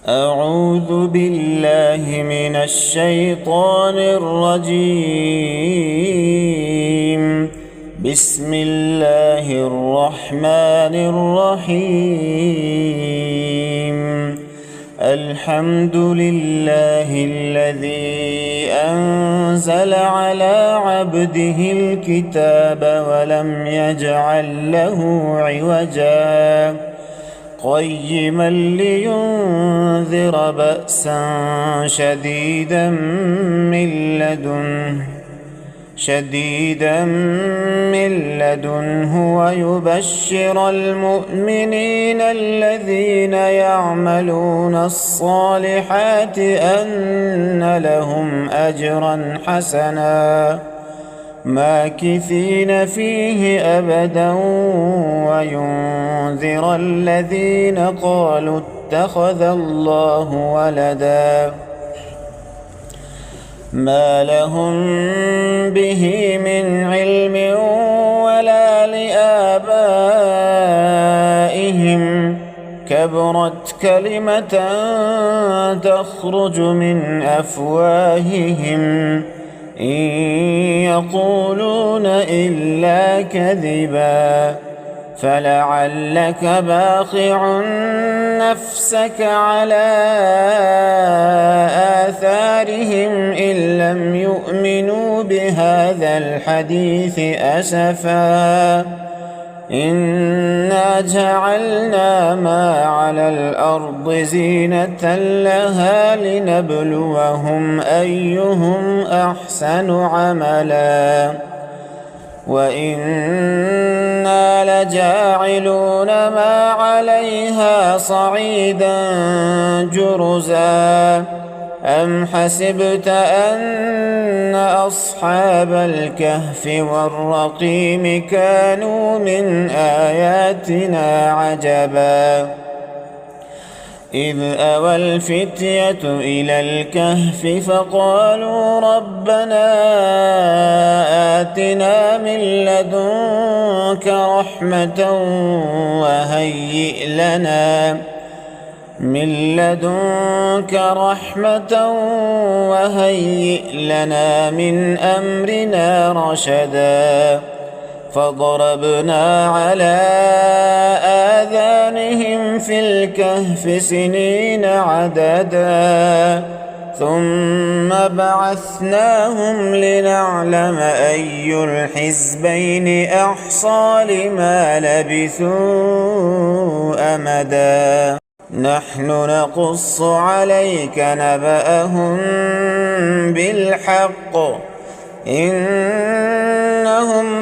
أعوذ بالله من الشيطان الرجيم. بسم الله الرحمن الرحيم. الحمد لله الذي أنزل على عبده الكتاب ولم يجعل له عوجا قيما لينذر بأسا شديدا من لدنه ويبشر المؤمنين الذين يعملون الصالحات أن لهم أجرا حسنا ماكثين فيه أبدا وينذر الذين قالوا اتخذ الله ولدا ما لهم به من علم ولا لآبائهم كبرت كلمة تخرج من أفواههم إن يقولون إلا كذبا فلعلك باخع نفسك على آثارهم إن لم يؤمنوا بهذا الحديث أسفا إنا جعلنا ما على الأرض زينة لها لنبلوهم أيهم أحسن عملا وإنا لجاعلون ما عليها صعيدا جرزا أم حسبت أن أصحاب الكهف والرقيم كانوا من آياتنا عجبا إذ أوى الفتية إلى الكهف فقالوا ربنا آتنا من لدنك رحمة وهيئ لنا من أمرنا رشدا فضربنا على آذانهم في الكهف سنين عددا ثم بعثناهم لنعلم أي الحزبين أحصى لما لبثوا أمدا نحن نقص عليك نبأهم بالحق إنهم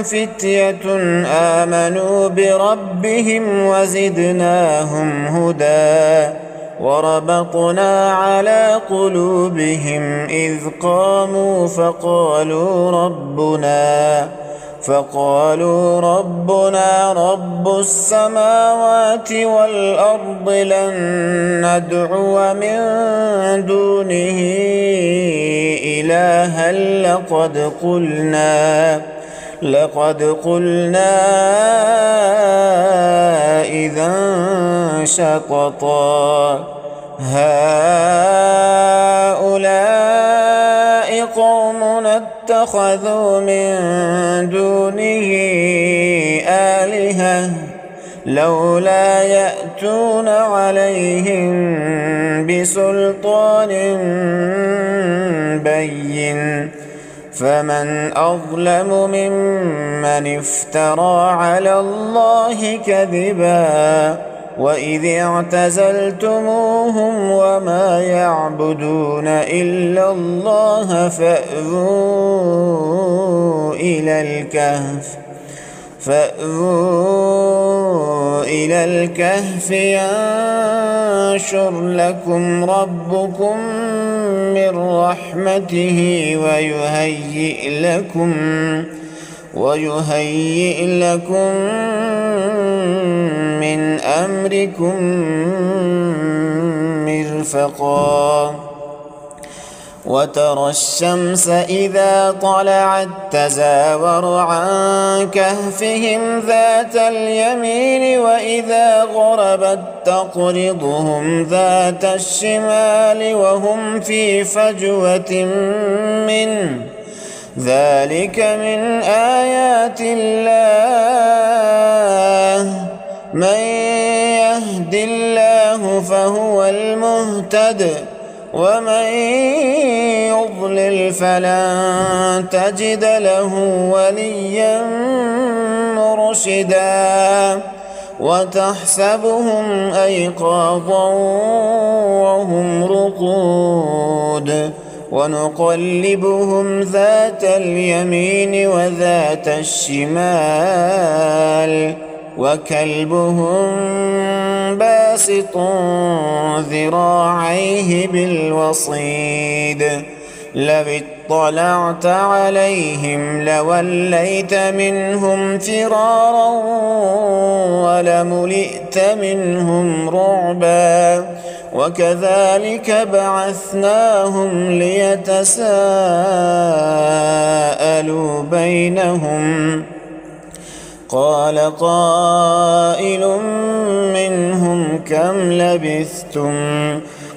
فتية آمنوا بربهم وزدناهم هدى وربطنا على قلوبهم إذ قاموا فقالوا ربنا رب السماوات والأرض لن ندعو من دونه إلها لقد قلنا إذا شططا هؤلاء قومنا اتخذوا من دونه آلهة لولا يأتون عليهم بسلطان بين فمن أظلم ممن افترى على الله كذبا وإذ اعتزلتموهم وما يعبدون إلا الله فأووا إلى الكهف ينشر لكم ربكم من رحمته ويهيئ لكم من أمركم مرفقا وترى الشمس إذا طلعت تزاور عن كهفهم ذات اليمين وإذا غربت تقرضهم ذات الشمال وهم في فجوة منه ذلك من آيات الله من يهد الله فهو المهتد ومن يضلل فلن تجد له وليا مرشدا وتحسبهم أيقاظا وهم رقود ونقلبهم ذات اليمين وذات الشمال وكلبهم باسط ذراعيه بالوصيد لو اطلعت عليهم لوليت منهم فرارا ولملئت منهم رعبا وكذلك بعثناهم ليتساءلوا بينهم قال قائل منهم كم لبثتم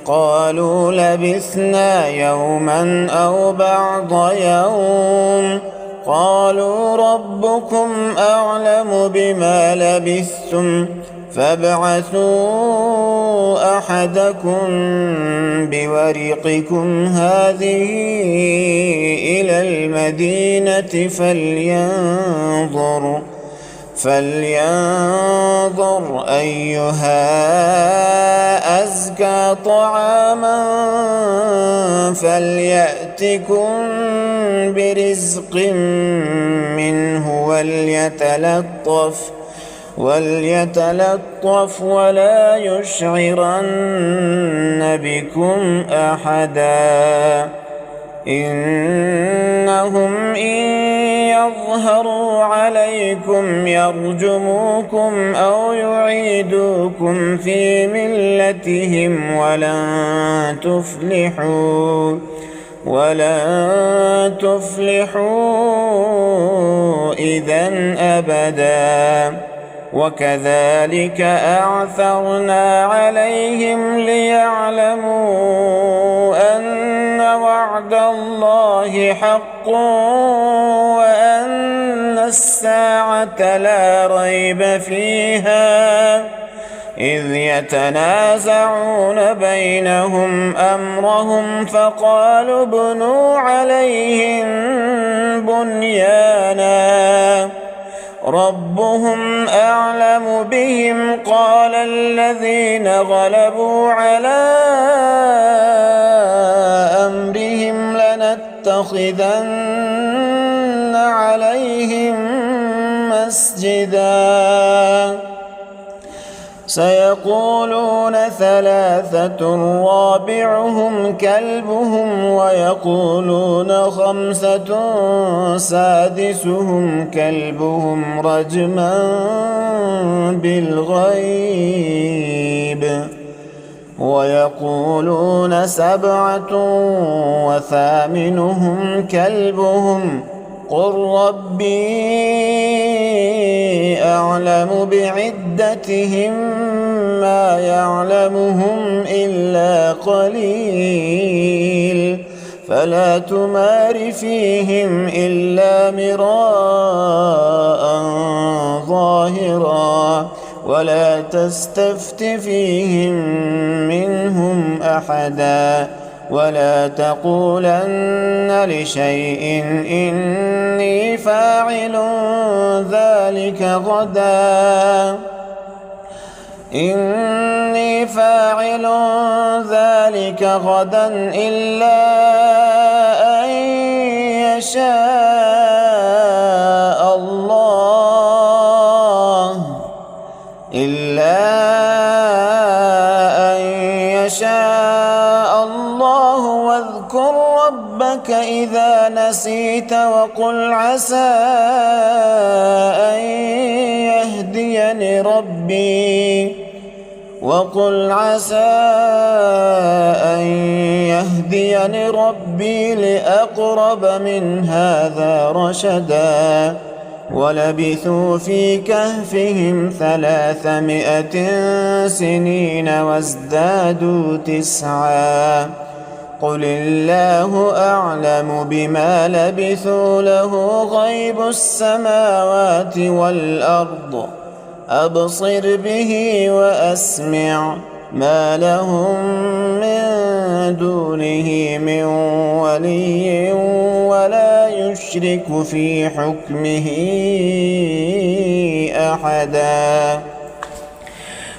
قالوا لبثنا يوما أو بعض يوم قالوا ربكم أعلم بما لبثتم فابعثوا أحدكم بورقكم هذه إلى المدينة فلينظر أيها أزكى طعاما فليأتكم برزق منه وليتلطف ولا يشعرن بكم أحدا إنهم إن يظهروا عليكم يرجموكم أو يعيدوكم في ملتهم ولن تفلحوا إذن أبدا وكذلك أعثرنا عليهم ليعلموا أن وعد الله حق وأن الساعة لا ريب فيها إذ يتنازعون بينهم أمرهم فقالوا ابنوا عليهم بنيانا ربهم أعلم بهم قال الذين غلبوا على أمرهم لنتخذن عليهم مسجدا سيقولون ثلاثة رابعهم كلبهم ويقولون خمسة سادسهم كلبهم رجما بالغيب ويقولون سبعة وثامنهم كلبهم قل ربي أعلم بعدتهم ما يعلمهم إلا قليل فلا تمار فيهم إلا مراء ظاهرا ولا تستفت فيهم منهم أحدا ولا تقولن لشيء إني فاعل ذلك غدا إلا أن يشاء الله واذكر ربك إذا نسيت وقل عسى أن يهديني ربي ربي لأقرب من هذا رشدا ولبثوا في كهفهم 300 سنين وازدادوا 9 قل الله أعلم بما لبثوا له غيب السماوات والأرض أبصر به وأسمع ما لهم من دونه من ولي ولا يشرك في حكمه أحدا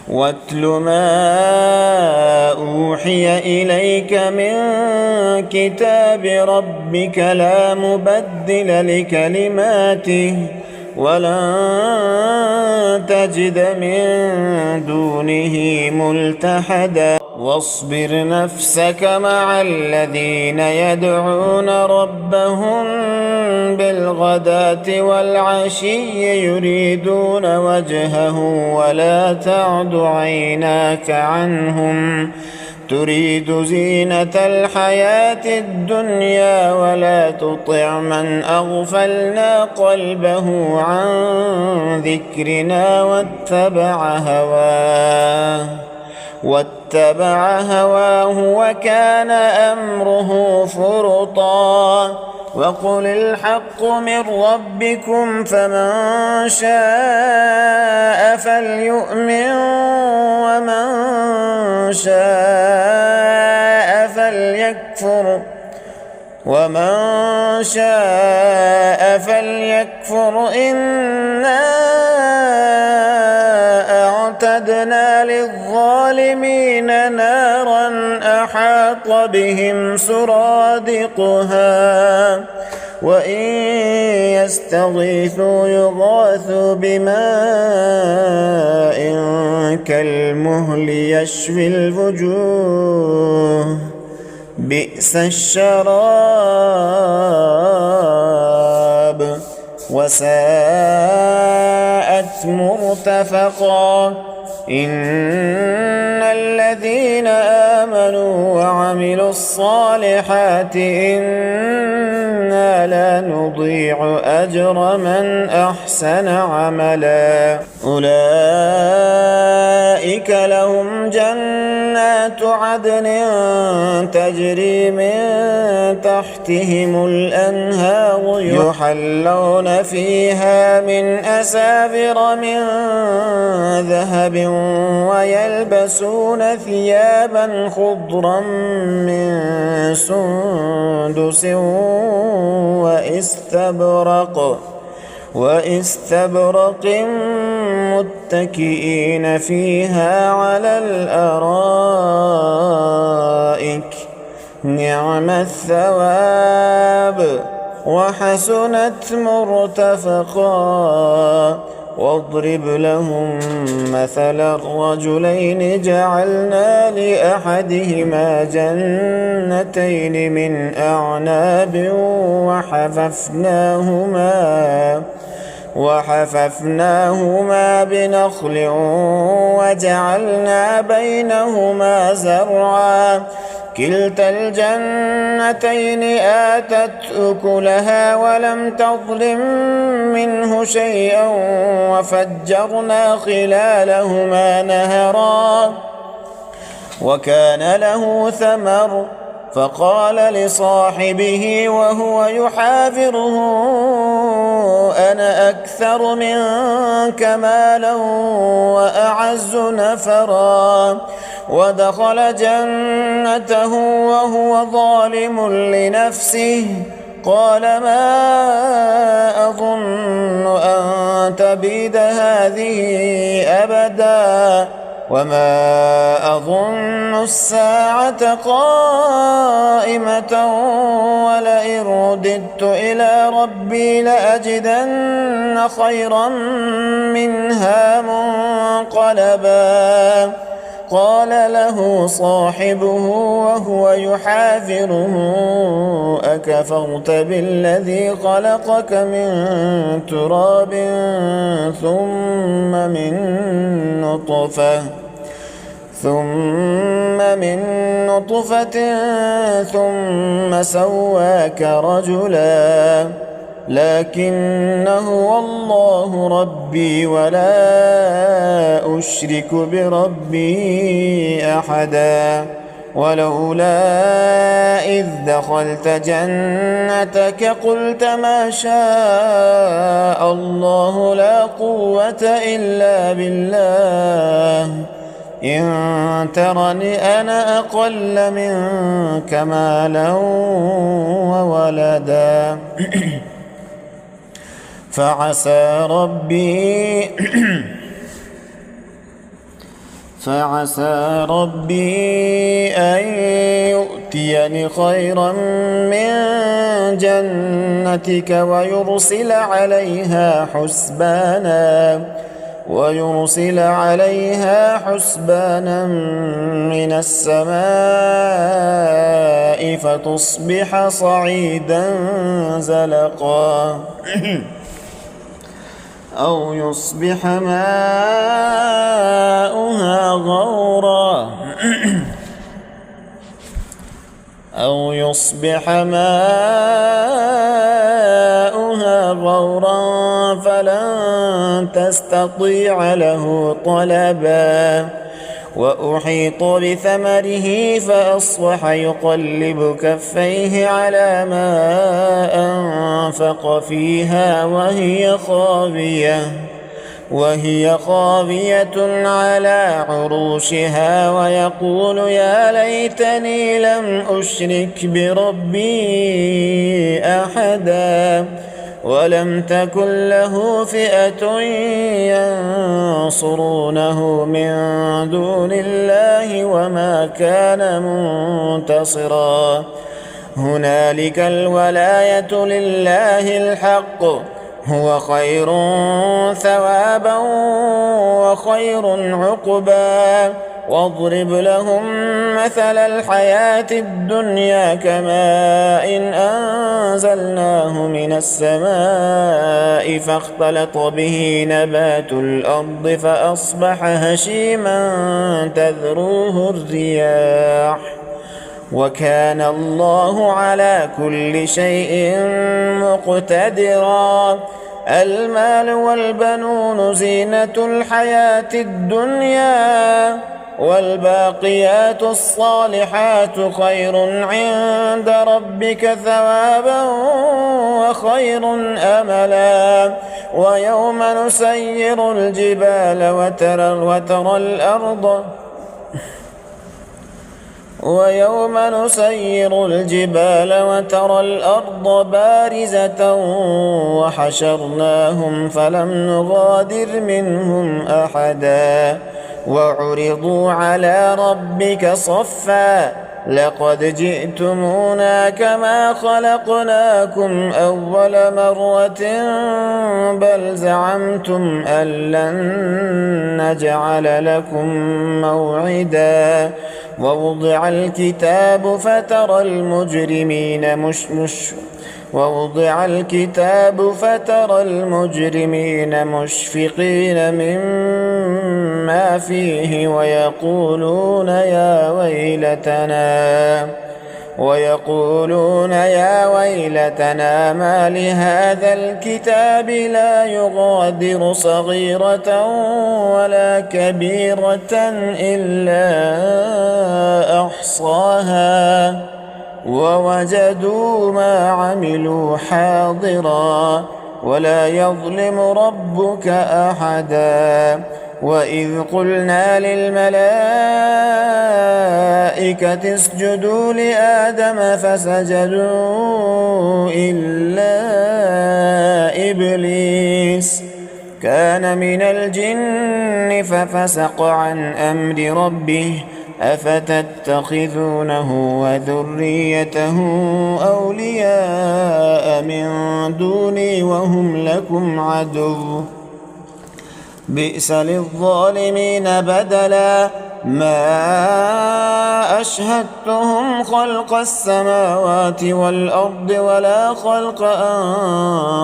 واتل ما أوحي إليك من كتاب ربك لا مبدل لكلماته ولن تجد من دونه ملتحدا واصبر نفسك مع الذين يدعون ربهم بالغداة والعشي يريدون وجهه ولا تعد عيناك عنهم تريد زينة الحياة الدنيا ولا تطع من أغفلنا قلبه عن ذكرنا واتبع هواه وكان أمره فرطا وقل الحق من ربكم فمن شاء فليؤمن ومن شاء فليكفر إنا أعتدنا للظالمين نارا أحاط بهم سرادقها وإن يستغيثوا يغاثوا بماء كالمهل يشوي الوجوه بئس الشراب وساءت مرتفقا إن الذين آمنوا وعملوا الصالحات إنا لا نضيع أجر من أحسن عملا أولئك لهم جنات عدن تجري من تحتهم الأنهار يحلون فيها من أساور من ذهب ويلبسون ثيابا خضرا من سندس واستبرق متكئين فيها على الأرائك نعم الثواب وحسنت مرتفقا واضرب لهم مثلا الرجلين جعلنا لأحدهما جنتين من أعناب وحففناهما بنخل وجعلنا بينهما زرعا كلتا الجنتين آتت أكلها ولم تظلم منه شيئا وفجرنا خلالهما نهرا وكان له ثمر فقال لصاحبه وهو يحاوره أنا أكثر منك مالا وأعز نفرا ودخل جنته وهو ظالم لنفسه قال ما أظن أن تبيد هذه أبدا وما أظن الساعة قائمة ولئن رددت إلى ربي لأجدن خيرا منها منقلبا قال له صاحبه وهو يحاذره أكفرت بالذي خلقك من تراب ثم من نطفة ثم سواك رجلا لكن هو الله ربي ولا أشرك بربي أحدا ولولا إذ دخلت جنتك قلت ما شاء الله لا قوة إلا بالله إن ترني أنا أقل منك مالا وولدا فعسى ربي أن يؤتيني خيرا من جنتك ويرسل عليها حسبانا من السماء فتصبح صعيدا زلقا أو يصبح ماؤها غورا فلن تستطيع له طلبا وأحيط بثمره فأصبح يقلب كفيه على ما أنفق فيها وهي خاوية على عروشها ويقول يا ليتني لم أشرك بربي أحدا ولم تكن له فئة ينصرونه من دون الله وما كان منتصرا هنالك الولاية لله الحق هو خير ثوابا وخير عقبا واضرب لهم مثل الحياة الدنيا كماء أنزلناه من السماء فاختلط به نبات الأرض فأصبح هشيما تذروه الرياح وكان الله على كل شيء مقتدرا المال والبنون زينة الحياة الدنيا والباقيات الصالحات خير عند ربك ثوابا وخير أملا ويوم نسير الجبال وترى الأرض بارزة وحشرناهم فلم نغادر منهم أحدا وعرضوا على ربك صفا لقد جئتمونا كما خلقناكم أول مرة بل زعمتم أن لن نجعل لكم موعدا ووضع الكتاب فترى المجرمين مشفقين مما فيه ويقولون يا ويلتنا ما لهذا الكتاب لا يغادر صغيرة ولا كبيرة إلا أحصاها ووجدوا ما عملوا حاضرا ولا يظلم ربك أحدا وإذ قلنا للملائكة اسجدوا لآدم فسجدوا إلا إبليس كان من الجن ففسق عن أمر ربه أفتتخذونه وذريته أولياء من دوني وهم لكم عدو بئس للظالمين بدلا ما أشهدتهم خلق السماوات والأرض ولا خلق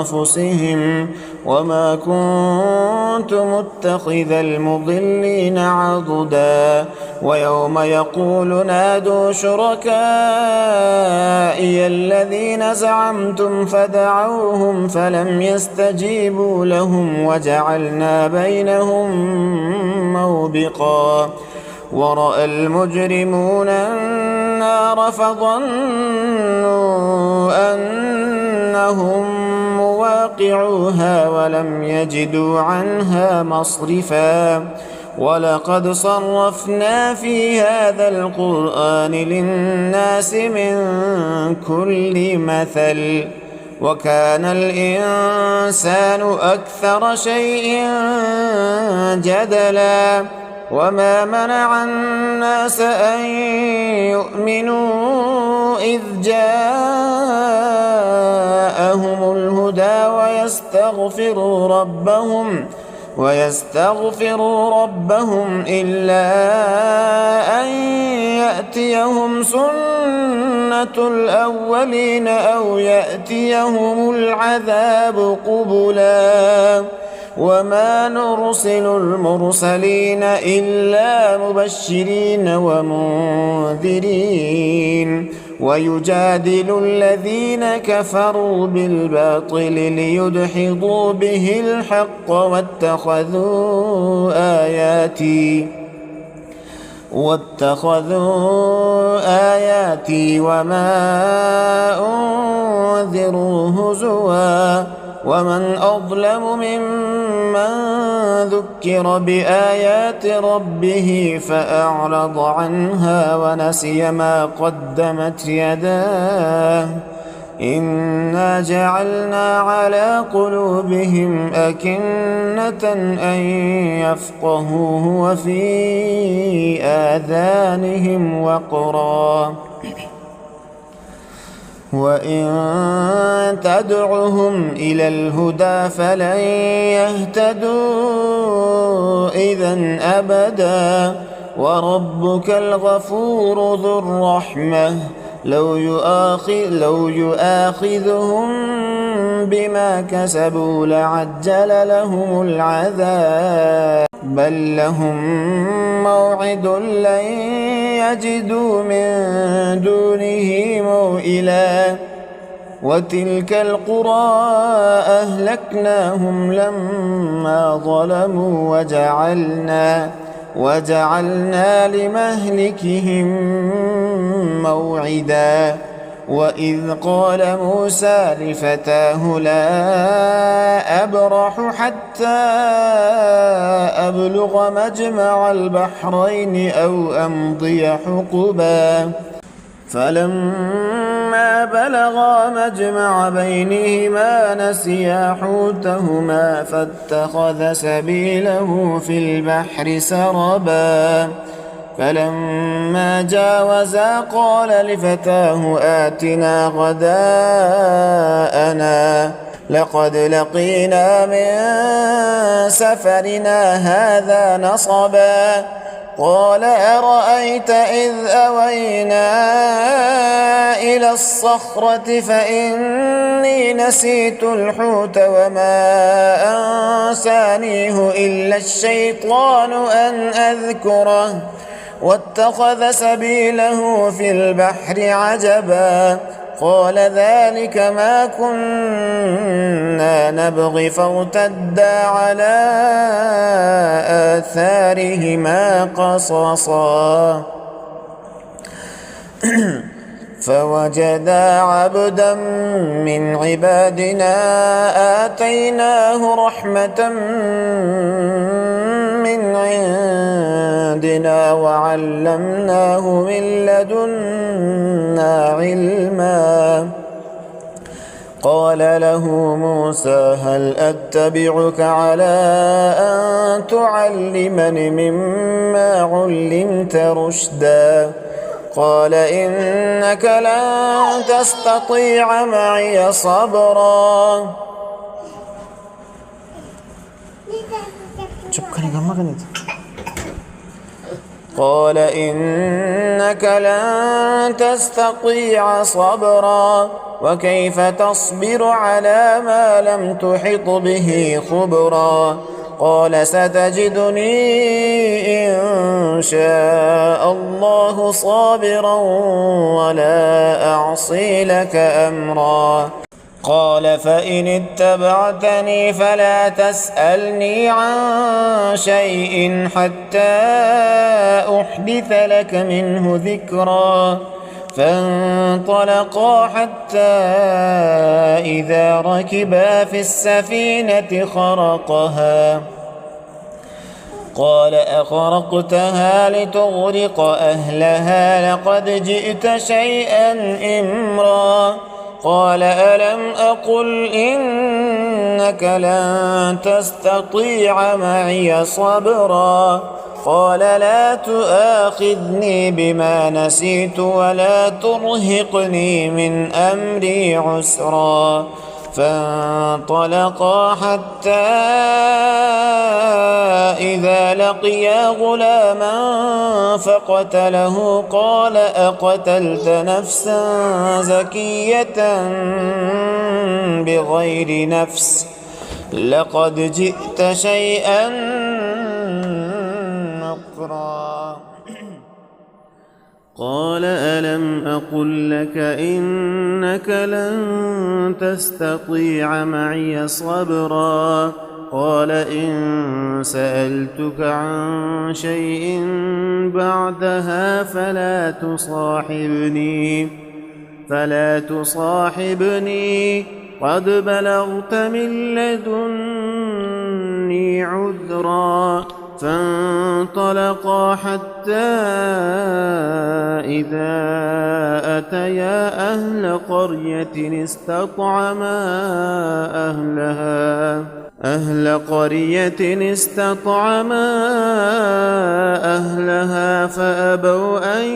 أنفسهم وما كنت متخذ المضلين عضدا ويوم يقول نادوا شركائي الذين زعمتم فدعوهم فلم يستجيبوا لهم وجعلنا بينهم موبقا ورأى المجرمون النار فظنوا أنهم مواقعوها ولم يجدوا عنها مصرفا ولقد صرفنا في هذا القرآن للناس من كل مثل وكان الإنسان أكثر شيء جدلا وما منع الناس أن يؤمنوا إذ جاءهم الهدى ويستغفروا ربهم إلا أن يأتيهم سنة الأولين أو يأتيهم العذاب قبلا وما نرسل المرسلين إلا مبشرين ومنذرين ويجادل الذين كفروا بالباطل ليدحضوا به الحق واتخذوا آياتي وما أنذروا هزوا ومن أظلم ممن ذكر بآيات ربه فأعرض عنها ونسي ما قدمت يداه إنا جعلنا على قلوبهم أكنة أن يفقهوه وفي آذانهم وقرا وإن تدعهم إلى الهدى فلن يهتدوا إذا أبدا وربك الغفور ذو الرحمة لو يؤاخذهم بما كسبوا لعجل لهم العذاب بل لهم موعد لن يجدوا من دونه موئلا وتلك القرى أهلكناهم لما ظلموا وجعلنا لمهلكهم موعدا وإذ قال موسى لفتاه لا أبرح حتى أبلغ مجمع البحرين أو أمضي حقبا فلما بلغا مجمع بينهما نسيا حوتهما فاتخذ سبيله في البحر سربا فلما جاوزا قال لفتاه آتنا غداءنا لقد لقينا من سفرنا هذا نصبا قال أرأيت إذ أوينا إلى الصخرة فإني نسيت الحوت وما أنسانيه إلا الشيطان أن أذكره واتخذ سبيله في البحر عجبا قال ذلك ما كنا نبغي فارتدا على آثارهما قصصا فوجدا عبدا من عبادنا آتيناه رحمة من عندنا وعلمناه من لدنا علما قال له موسى هل أتبعك على أن تعلمني مما علمت رشدا قال إنك لن تستطيع معي صبرا قال إنك لن تستطيع صبرا وكيف تصبر على ما لم تحط به خبرا قال ستجدني إن شاء الله صابرا ولا أعصي لك أمرا قال فإن اتبعتني فلا تسألني عن شيء حتى أحدث لك منه ذكرا فانطلقا حتى إذا ركبا في السفينة خرقها قال أخرقتها لتغرق أهلها لقد جئت شيئا إمرا قال ألم أقل إنك لن تستطيع معي صبرا قال لا تؤاخذني بما نسيت ولا ترهقني من أمري عسرا فانطلقا حتى إذا لقيا غلاما فقتله قال أقتلت نفسا زكية بغير نفس لقد جئت شيئا نكرا قال ألم أقل لك إنك لن تستطيع معي صبرا قال إن سألتك عن شيء بعدها فلا تصاحبني قد بلغت من لدني عذرا فانطلقا حتى إذا أتيا أهل قرية استطعما أهلها فأبوا أن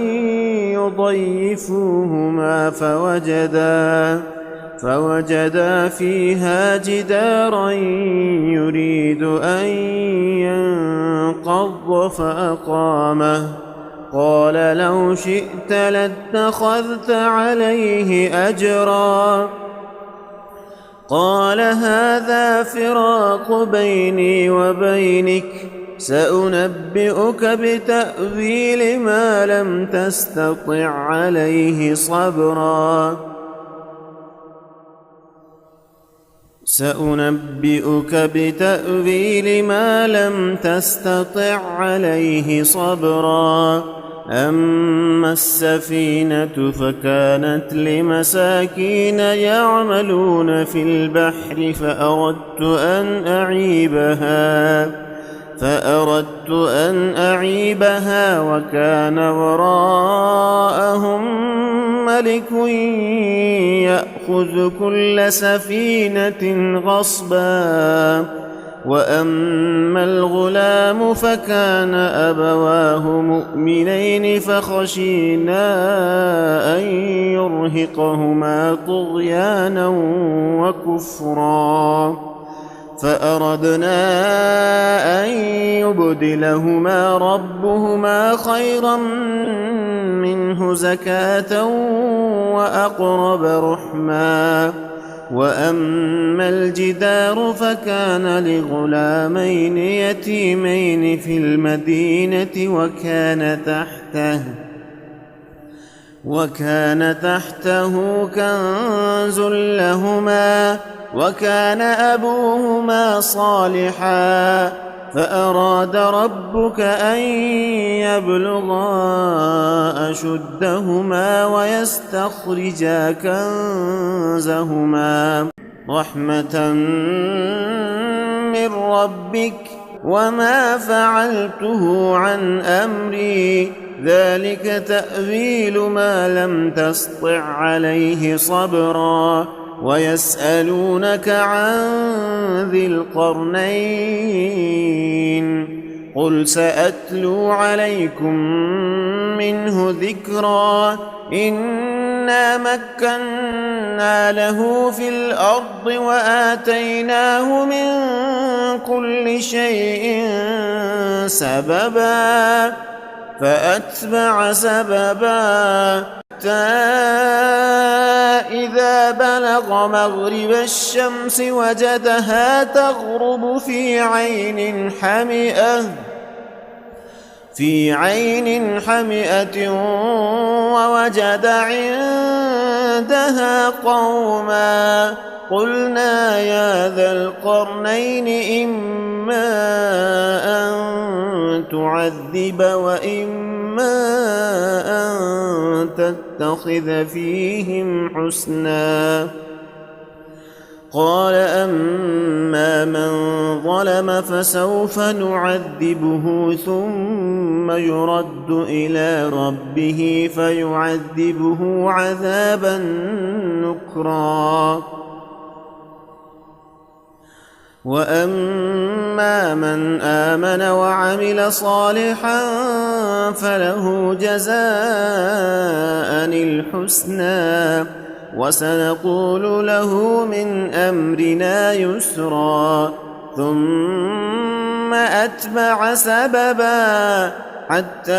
يضيفوهما فوجدا فيها جدارا يريد أن ينقض فأقامه قال لو شئت لاتخذت عليه أجرا قال هذا فراق بيني وبينك سأنبئك بتأويل ما لم تستطع عليه صبرا أما السفينة فكانت لمساكين يعملون في البحر فأردت أن أعيبها وكان وراءهم ملك يأخذ كل سفينة غصبا وأما الغلام فكان أبواه مؤمنين فخشينا أن يرهقهما طغيانا وكفرا فأردنا أن يبدلهما ربهما خيرا منه زكاة وأقرب رحما وأما الجدار فكان لغلامين يتيمين في المدينة وكان تحته كنز لهما وكان أبوهما صالحا فأراد ربك أن يبلغا أشدهما ويستخرجا كنزهما رحمة من ربك وما فعلته عن أمري ذلك تأويل ما لم تسطع عليه صبرا ويسألونك عن ذي القرنين قل سأتلو عليكم منه ذكرا إنا مكنا له في الأرض وآتيناه من كل شيء سببا فأتبع سببا حتى إذا بلغ مغرب الشمس وجدها تغرب في عين حمئة ووجد عندها قوما قلنا يا ذا القرنين إما أن تعذب وإما أن تتخذ فيهم حسنا قال أما من ظلم فسوف نعذبه ثم يرد إلى ربه فيعذبه عذابا نكرا وأما من آمن وعمل صالحا فله جزاء الحسنى وسنقول له من أمرنا يسرا ثم أتبع سببا حتى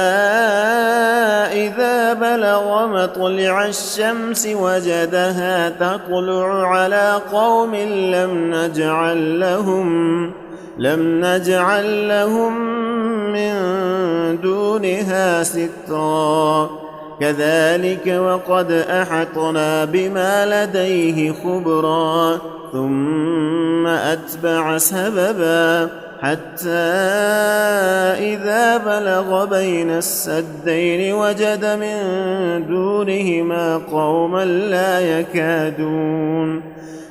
إذا بلغ مطلع الشمس وجدها تطلع على قوم لم نجعل لهم من دونها سترا كذلك وقد أحطنا بما لديه خبرا ثم أتبع سببا حتى إذا بلغ بين السدين وجد من دونهما قوما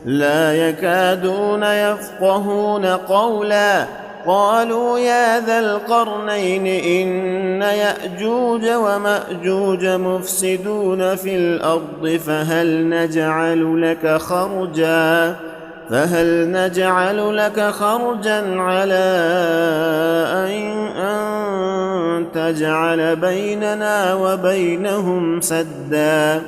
لا يكادون يفقهون قولا قالوا يا ذا القرنين إن يأجوج ومأجوج مفسدون في الأرض فهل نجعل لك خرجا على أن تجعل بيننا وبينهم سدا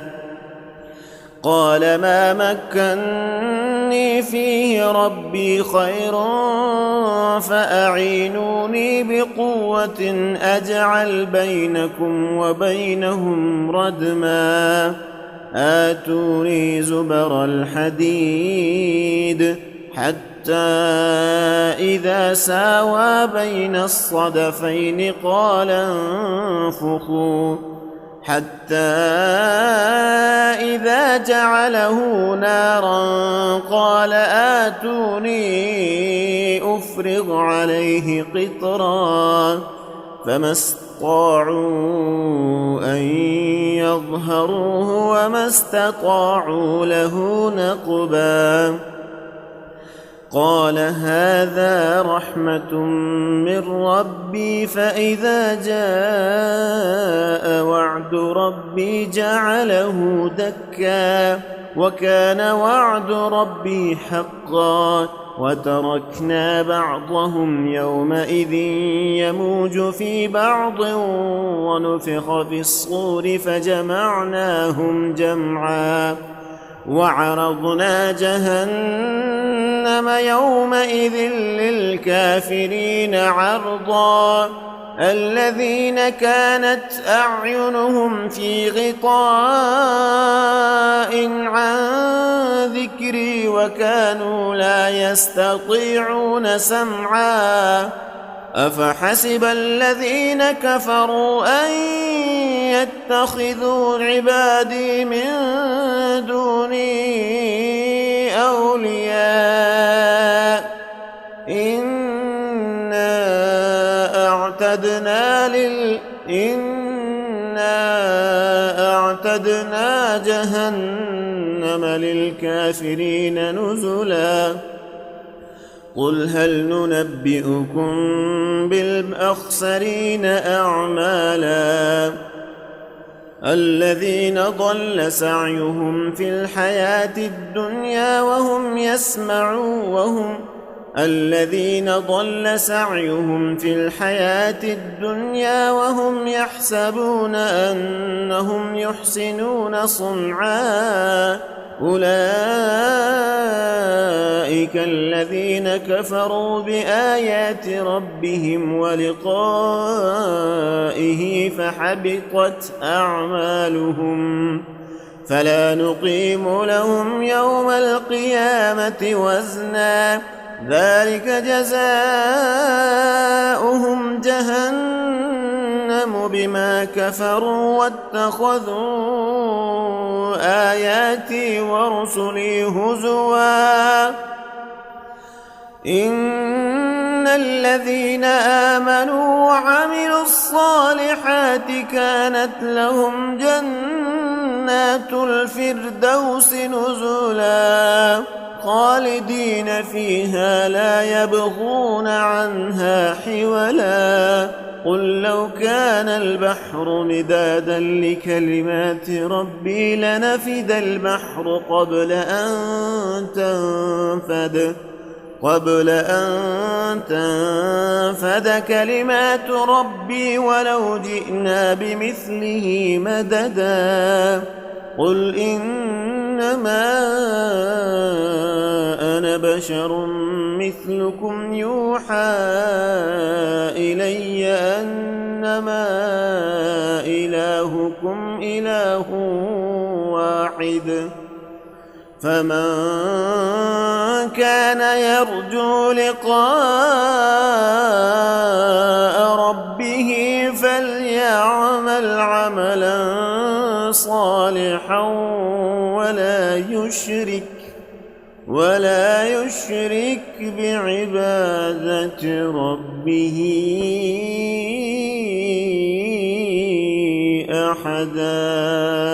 قال ما مكني فيه ربي خير فأعينوني بقوة أجعل بينكم وبينهم ردما آتوني زبر الحديد حتى إذا ساوى بين الصدفين قال انفخوا حتى إذا جعله نارا قال آتوني أفرغ عليه قطرا فما استطاعوا أن يظهروه وما استطاعوا له نقبا قال هذا رحمة من ربي فإذا جاء وعد ربي جعله دكا وكان وعد ربي حقا وتركنا بعضهم يومئذ يموج في بعض ونفخ في الصور فجمعناهم جمعا وعرضنا جهنم يومئذ للكافرين عرضا الذين كانت أعينهم في غطاء عن ذكري وكانوا لا يستطيعون سمعا أفحسب الذين كفروا أن يتخذوا عبادي من دوني أولياء إنا أعتدنا جهنم للكافرين نزلا قل هل ننبئكم بالأخسرين أعمالا الذين ضل سعيهم في الحياة الدنيا الذين ضل سعيهم في الحياة الدنيا وهم يحسبون أنهم يحسنون صنعا أولئك الذين كفروا بآيات ربهم ولقائه فحبطت أعمالهم فلا نقيم لهم يوم القيامة وزنا ذلك جزاؤهم جهنم بما كفروا واتخذوا آياتي ورسلي هزوا إن الذين آمنوا وعملوا الصالحات كانت لهم جنات الفردوس نزلا خالدين فيها لا يبغون عنها حولا قل لو كان البحر مدادا لكلمات ربي لنفد البحر قبل أن تنفد كلمات ربي ولو جئنا بمثله مددا قل إنما أنا بشر مثلكم يوحى إلي أنما إلهكم إله واحد فمن كان يرجو لقاء ربه فليعمل عملا صالحا ولا يشرك بعبادة ربه أحدا.